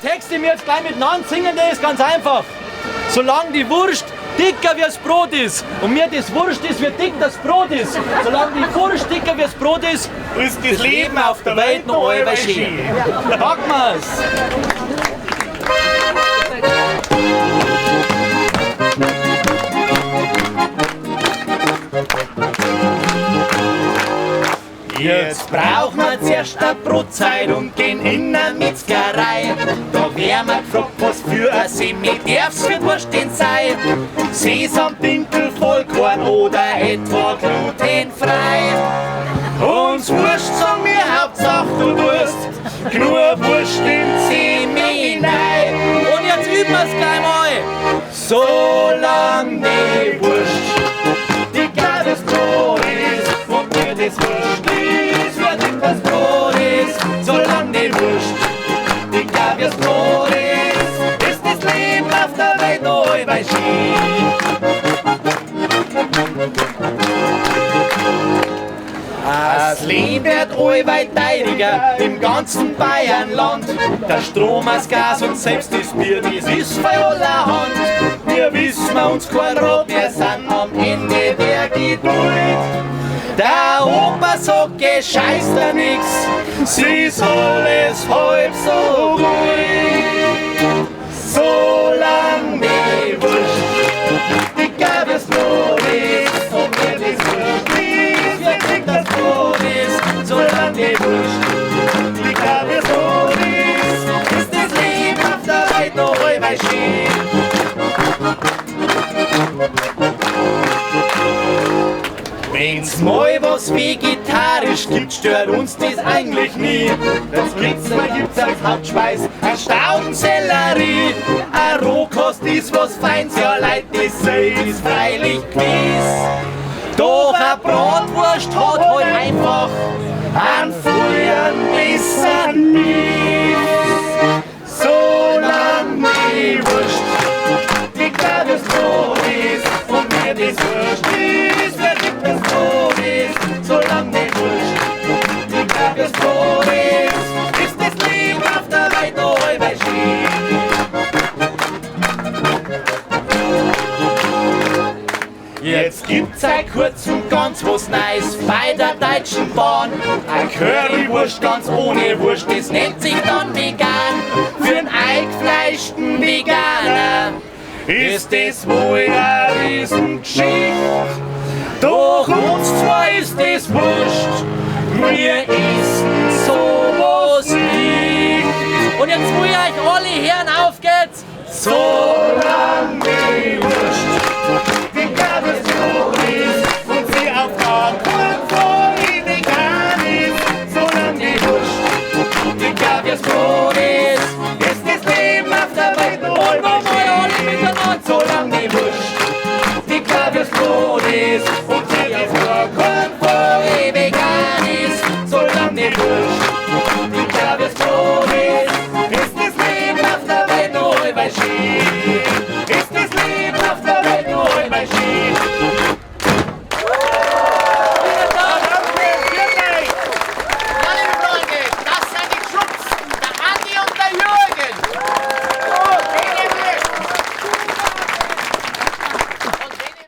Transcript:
Text, den wir jetzt gleich miteinander singen, der ist ganz einfach. Solange die Wurst dicker wie das Brot ist und mir das Wurst ist, wie dick das Brot ist, solange die Wurst dicker wie das Brot ist das Leben auf der Welt noch allweil schön. Packen wir's! Jetzt brauchen wir zuerst eine Brotzeit und gehen in eine Metzgerei. Da werden wir gefragt, was für ein Semi darf's für Wurst denn sein? Sesam, Dinkel, Vollkorn oder etwa glutenfrei? Uns Wurst sagen wir Hauptsache du tust genug Wurst in Semi hinein. Und jetzt üben wir's gleich mal. Solange die Wurst dicker das Brot ist und mir das Wurst ist, wer dick das Brot ist, solange die Wurst dicker wie das Brot ist das Leben auf der Welt noch allweil schön. Das Leben wird allweil teuriger im ganzen Bayernland. Der Strom, das Gas und selbst das Bier, das ist bei aller Hand. Wir wissen uns kein Rat, wir sind am Ende der Geduld. Der Opa sagt, gescheiß da nix, sie ist alles halb so ruhig. Solange die Wurst dicker wie das Brot ist und mir das Wurst ist, wie dick das Brot ist, solange die Wurst dicker wie das Brot ist das Leben auf der Welt noch allweil schön. Wenn's mal was vegetarisch gibt, stört uns das eigentlich nie. Das gibt's als Hauptspeis, ein Staudensellerie. Ein Rohkost ist was Feins, ja Leute, das ist freilich gewiss. Doch ein Bratwurst hat halt einfach einen frühen besseren Biss. Solange die Wurst dicker wie das Brot ist und mir das Wurst ist, wer dick das Brot ist, solange die Wurst dicker wie das Brot ist das Leben auf der Welt noch allweil schön. Jetzt gibt's ein kurz und ganz was Neues bei der Deutschen Bahn. Ein Currywurst ganz ohne Wurst, das nennt sich dann vegan. Für einen eingefleischten Veganer ist das wohl eine Riesengeschichte. Doch uns zwar ist das wurscht, wir essen sowas nicht. Und jetzt will ich euch alle hören, auf geht's! Solange die